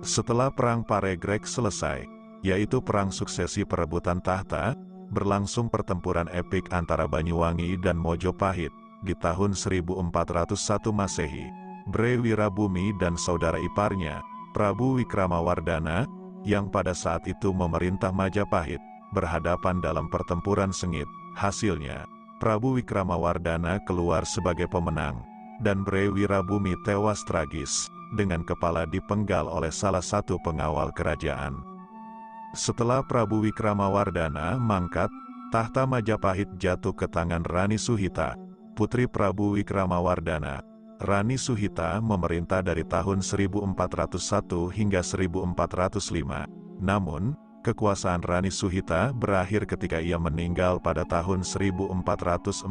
Setelah Perang Paregreg selesai, yaitu perang suksesi perebutan tahta, berlangsung pertempuran epik antara Banyuwangi dan Mojopahit di tahun 1401 Masehi. Bre Wirabumi dan saudara iparnya, Prabu Wikramawardhana, yang pada saat itu memerintah Majapahit, berhadapan dalam pertempuran sengit. Hasilnya, Prabu Wikramawardhana keluar sebagai pemenang, dan Bre Wirabumi tewas tragis, dengan kepala dipenggal oleh salah satu pengawal kerajaan. Setelah Prabu Wikramawardhana mangkat, tahta Majapahit jatuh ke tangan Rani Suhita, putri Prabu Wikramawardhana. Rani Suhita memerintah dari tahun 1401 hingga 1405. Namun, kekuasaan Rani Suhita berakhir ketika ia meninggal pada tahun 1447.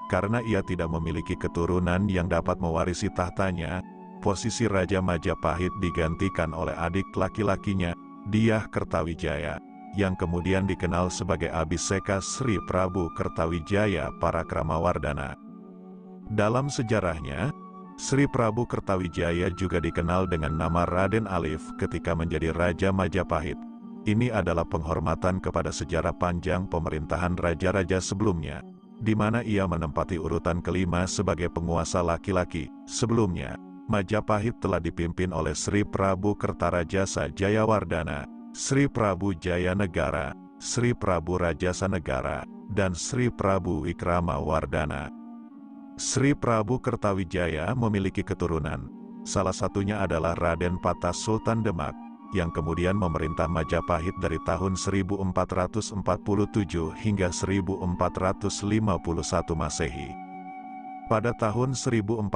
Karena ia tidak memiliki keturunan yang dapat mewarisi tahtanya, posisi Raja Majapahit digantikan oleh adik laki-lakinya, Dyah Kertawijaya, yang kemudian dikenal sebagai Abhiseka Sri Prabu Kertawijaya Parakramawardhana. Dalam sejarahnya, Sri Prabu Kertawijaya juga dikenal dengan nama Raden Alif ketika menjadi Raja Majapahit. Ini adalah penghormatan kepada sejarah panjang pemerintahan raja-raja sebelumnya, di mana ia menempati urutan kelima sebagai penguasa laki-laki. Sebelumnya, Majapahit telah dipimpin oleh Sri Prabu Kertarajasa Jayawardhana, Sri Prabu Jayanegara, Sri Prabu Rajasanegara, dan Sri Prabu Wikramawardhana. Sri Prabu Kertawijaya memiliki keturunan, salah satunya adalah Raden Patah Sultan Demak, yang kemudian memerintah Majapahit dari tahun 1447 hingga 1451 Masehi. Pada tahun 1451,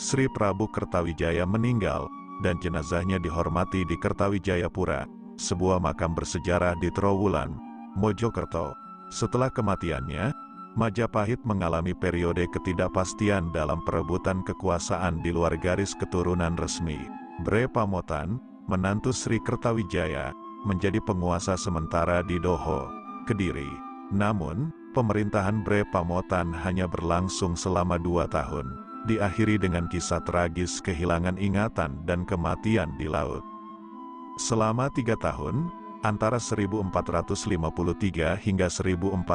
Sri Prabu Kertawijaya meninggal, dan jenazahnya dihormati di Kertawijayapura, sebuah makam bersejarah di Trowulan, Mojokerto. Setelah kematiannya, Majapahit mengalami periode ketidakpastian dalam perebutan kekuasaan di luar garis keturunan resmi. Bre Pamotan, menantu Sri Kertawijaya, menjadi penguasa sementara di Doho, Kediri. Namun, pemerintahan Bre Pamotan hanya berlangsung selama 2 tahun, diakhiri dengan kisah tragis kehilangan ingatan dan kematian di laut. Selama 3 tahun, antara 1453 hingga 1456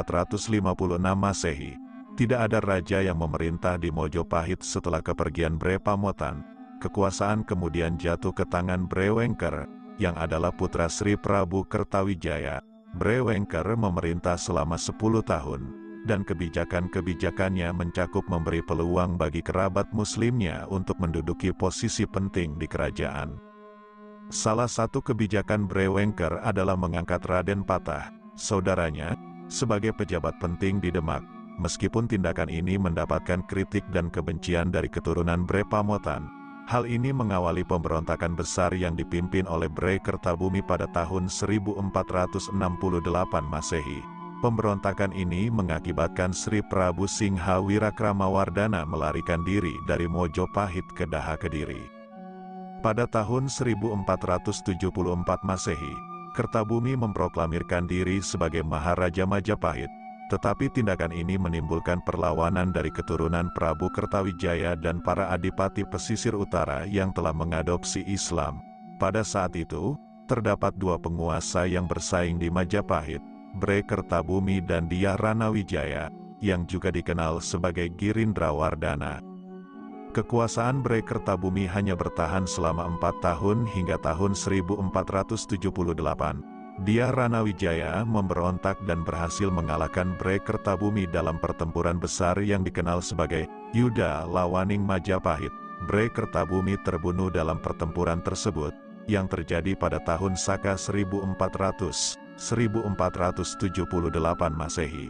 Masehi, tidak ada raja yang memerintah di Mojopahit setelah kepergian Bre Pamotan. Kekuasaan kemudian jatuh ke tangan Bre Wengker, yang adalah putra Sri Prabu Kertawijaya. Bre Wengker memerintah selama 10 tahun, dan kebijakan-kebijakannya mencakup memberi peluang bagi kerabat muslimnya untuk menduduki posisi penting di kerajaan. Salah satu kebijakan Bre Wengker adalah mengangkat Raden Patah, saudaranya, sebagai pejabat penting di Demak. Meskipun tindakan ini mendapatkan kritik dan kebencian dari keturunan Bre Pamotan, hal ini mengawali pemberontakan besar yang dipimpin oleh Bre Kertabumi pada tahun 1468 Masehi. Pemberontakan ini mengakibatkan Sri Prabu Singha Wirakramawardhana melarikan diri dari Mojopahit ke Daha Kediri. Pada tahun 1474 Masehi, Kertabumi memproklamirkan diri sebagai Maharaja Majapahit, tetapi tindakan ini menimbulkan perlawanan dari keturunan Prabu Kertawijaya dan para adipati pesisir utara yang telah mengadopsi Islam. Pada saat itu, terdapat 2 penguasa yang bersaing di Majapahit, Bre Kertabumi dan Dyah Ranawijaya, yang juga dikenal sebagai Girindrawardhana. Kekuasaan Bre Kertabumi hanya bertahan selama 4 tahun hingga tahun 1478. Dyah Ranawijaya memberontak dan berhasil mengalahkan Bre Kertabumi dalam pertempuran besar yang dikenal sebagai Yuda Lawaning Majapahit. Bre Kertabumi terbunuh dalam pertempuran tersebut, yang terjadi pada tahun Saka 1478 Masehi.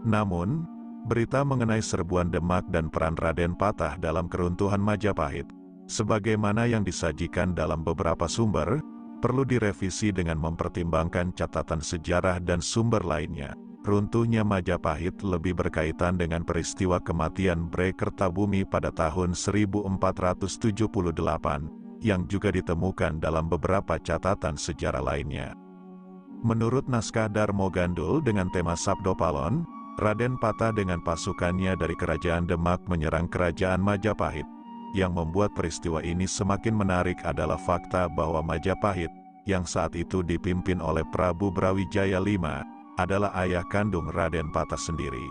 Namun, berita mengenai serbuan Demak dan peran Raden Patah dalam keruntuhan Majapahit, sebagaimana yang disajikan dalam beberapa sumber, perlu direvisi dengan mempertimbangkan catatan sejarah dan sumber lainnya. Runtuhnya Majapahit lebih berkaitan dengan peristiwa kematian Bre Kertabumi pada tahun 1478, yang juga ditemukan dalam beberapa catatan sejarah lainnya. Menurut naskah Darmo Gandul dengan tema Sabdopalon, Raden Patah dengan pasukannya dari kerajaan Demak menyerang kerajaan Majapahit. Yang membuat peristiwa ini semakin menarik adalah fakta bahwa Majapahit, yang saat itu dipimpin oleh Prabu Brawijaya V, adalah ayah kandung Raden Patah sendiri.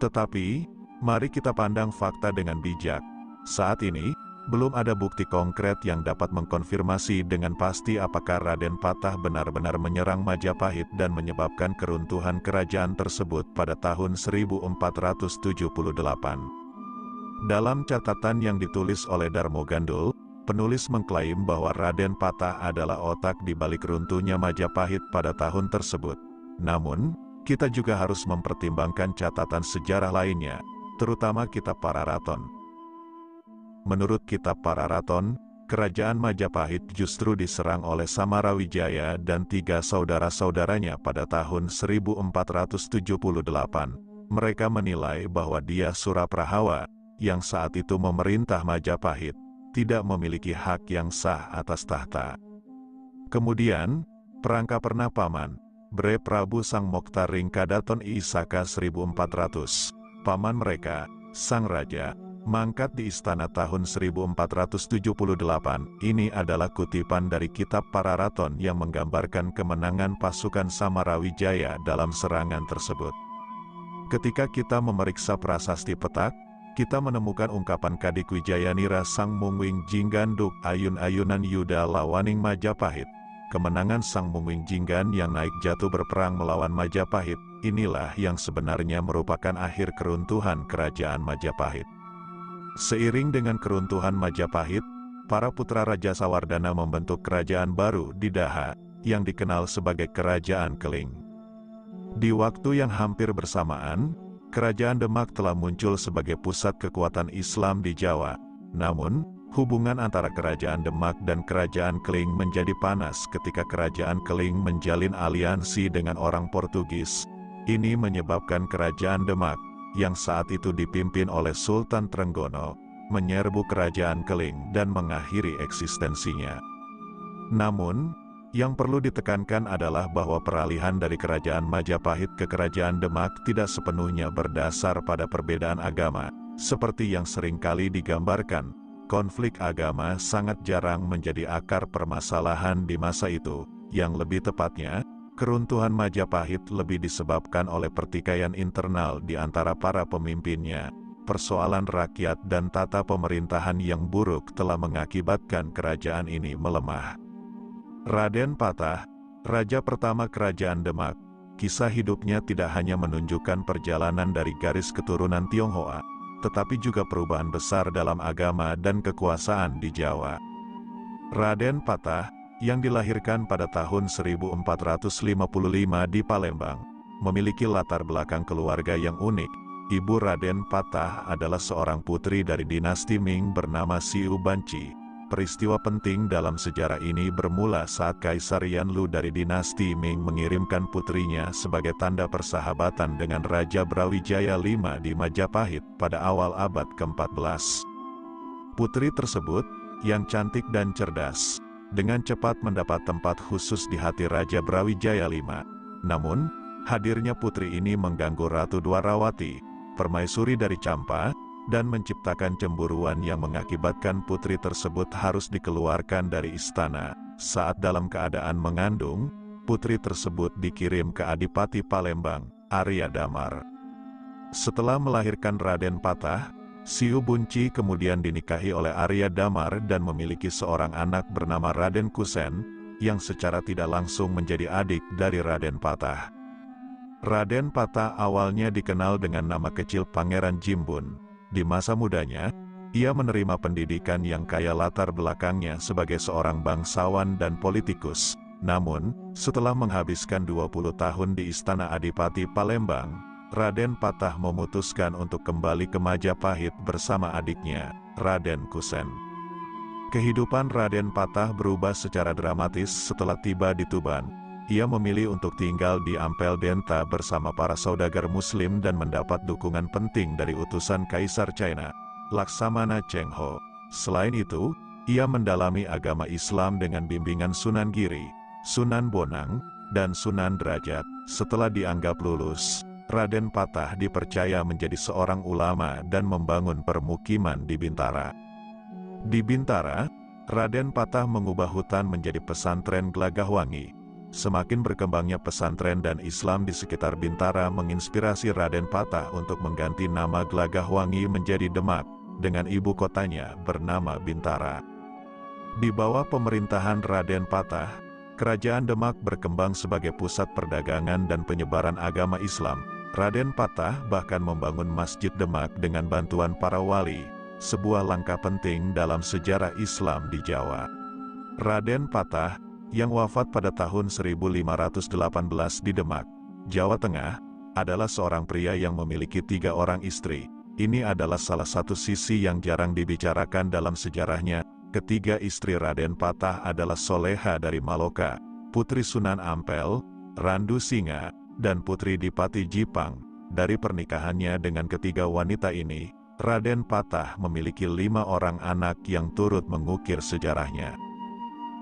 Tetapi, mari kita pandang fakta dengan bijak. Saat ini, belum ada bukti konkret yang dapat mengkonfirmasi dengan pasti apakah Raden Patah benar-benar menyerang Majapahit dan menyebabkan keruntuhan kerajaan tersebut pada tahun 1478. Dalam catatan yang ditulis oleh Darmo Gandul, penulis mengklaim bahwa Raden Patah adalah otak di balik runtuhnya Majapahit pada tahun tersebut. Namun, kita juga harus mempertimbangkan catatan sejarah lainnya, terutama kitab Pararaton. Menurut kitab Pararaton, kerajaan Majapahit justru diserang oleh Samarawijaya dan 3 saudara-saudaranya pada tahun 1478. Mereka menilai bahwa Dia Suraprahawa, yang saat itu memerintah Majapahit, tidak memiliki hak yang sah atas tahta. Kemudian, Prangkapernah Paman, Bre Prabu Sang Mokhtar Ringkadaton Isaka 1400, paman mereka, Sang Raja, mangkat di istana tahun 1478. Ini adalah kutipan dari kitab Pararaton yang menggambarkan kemenangan pasukan Samarawijaya dalam serangan tersebut. Ketika kita memeriksa prasasti petak, kita menemukan ungkapan Kadik Wijayanira Sang Mungwing Jingganduk ayun-ayunan Yuda lawaning Majapahit. Kemenangan Sang Mungwing Jinggan yang naik jatuh berperang melawan Majapahit, inilah yang sebenarnya merupakan akhir keruntuhan kerajaan Majapahit. Seiring dengan keruntuhan Majapahit, para putra Raja Sawardana membentuk kerajaan baru di Daha, yang dikenal sebagai Kerajaan Keling. Di waktu yang hampir bersamaan, Kerajaan Demak telah muncul sebagai pusat kekuatan Islam di Jawa. Namun, hubungan antara Kerajaan Demak dan Kerajaan Keling menjadi panas ketika Kerajaan Keling menjalin aliansi dengan orang Portugis. Ini menyebabkan Kerajaan Demak, yang saat itu dipimpin oleh Sultan Trenggono, menyerbu Kerajaan Keling dan mengakhiri eksistensinya. Namun, yang perlu ditekankan adalah bahwa peralihan dari Kerajaan Majapahit ke Kerajaan Demak tidak sepenuhnya berdasar pada perbedaan agama. Seperti yang seringkali digambarkan, konflik agama sangat jarang menjadi akar permasalahan di masa itu. Yang lebih tepatnya, keruntuhan Majapahit lebih disebabkan oleh pertikaian internal di antara para pemimpinnya. Persoalan rakyat dan tata pemerintahan yang buruk telah mengakibatkan kerajaan ini melemah. Raden Patah, raja pertama Kerajaan Demak, kisah hidupnya tidak hanya menunjukkan perjalanan dari garis keturunan Tionghoa, tetapi juga perubahan besar dalam agama dan kekuasaan di Jawa. Raden Patah, yang dilahirkan pada tahun 1455 di Palembang, memiliki latar belakang keluarga yang unik. Ibu Raden Patah adalah seorang putri dari dinasti Ming bernama Siu Banci. Peristiwa penting dalam sejarah ini bermula saat Kaisar Yanlu dari dinasti Ming mengirimkan putrinya sebagai tanda persahabatan dengan Raja Brawijaya V di Majapahit pada awal abad ke-14. Putri tersebut, yang cantik dan cerdas, dengan cepat mendapat tempat khusus di hati Raja Brawijaya V. Namun, hadirnya putri ini mengganggu Ratu Dwarawati, permaisuri dari Campa, dan menciptakan cemburuan yang mengakibatkan putri tersebut harus dikeluarkan dari istana. Saat dalam keadaan mengandung, putri tersebut dikirim ke Adipati Palembang, Arya Damar. Setelah melahirkan Raden Patah, Siu Bunci kemudian dinikahi oleh Arya Damar dan memiliki seorang anak bernama Raden Kusen, yang secara tidak langsung menjadi adik dari Raden Patah. Raden Patah awalnya dikenal dengan nama kecil Pangeran Jimbun. Di masa mudanya, ia menerima pendidikan yang kaya latar belakangnya sebagai seorang bangsawan dan politikus. Namun, setelah menghabiskan 20 tahun di Istana Adipati Palembang, Raden Patah memutuskan untuk kembali ke Majapahit bersama adiknya, Raden Kusen. Kehidupan Raden Patah berubah secara dramatis setelah tiba di Tuban. Ia memilih untuk tinggal di Ampel Denta bersama para saudagar Muslim dan mendapat dukungan penting dari utusan Kaisar China, Laksamana Cheng Ho. Selain itu, ia mendalami agama Islam dengan bimbingan Sunan Giri, Sunan Bonang, dan Sunan Derajat. Setelah dianggap lulus, Raden Patah dipercaya menjadi seorang ulama dan membangun permukiman di Bintara. Di Bintara, Raden Patah mengubah hutan menjadi pesantren Gelagahwangi. Semakin berkembangnya pesantren dan Islam di sekitar Bintara menginspirasi Raden Patah untuk mengganti nama Gelagahwangi menjadi Demak, dengan ibu kotanya bernama Bintara. Di bawah pemerintahan Raden Patah, Kerajaan Demak berkembang sebagai pusat perdagangan dan penyebaran agama Islam. Raden Patah bahkan membangun Masjid Demak dengan bantuan para wali, sebuah langkah penting dalam sejarah Islam di Jawa. Raden Patah, yang wafat pada tahun 1518 di Demak, Jawa Tengah, adalah seorang pria yang memiliki 3 orang istri. Ini adalah salah satu sisi yang jarang dibicarakan dalam sejarahnya. Ketiga istri Raden Patah adalah Soleha dari Maloka, Putri Sunan Ampel, Randu Singa, dan Putri Dipati Jipang. Dari pernikahannya dengan ketiga wanita ini, Raden Patah memiliki 5 orang anak yang turut mengukir sejarahnya.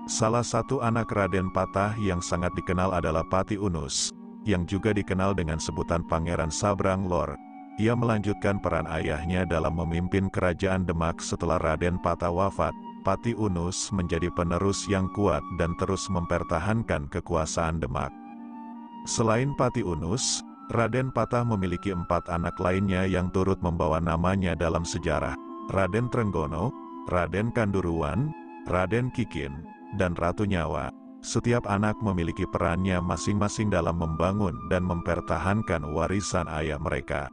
Salah satu anak Raden Patah yang sangat dikenal adalah Pati Unus, yang juga dikenal dengan sebutan Pangeran Sabrang Lor. Ia melanjutkan peran ayahnya dalam memimpin kerajaan Demak setelah Raden Patah wafat. Pati Unus menjadi penerus yang kuat dan terus mempertahankan kekuasaan Demak. Selain Pati Unus, Raden Patah memiliki 4 anak lainnya yang turut membawa namanya dalam sejarah: Raden Trenggono, Raden Kanduruan, Raden Kikin, dan Ratu Nyawa. Setiap anak memiliki perannya masing-masing dalam membangun dan mempertahankan warisan ayah mereka.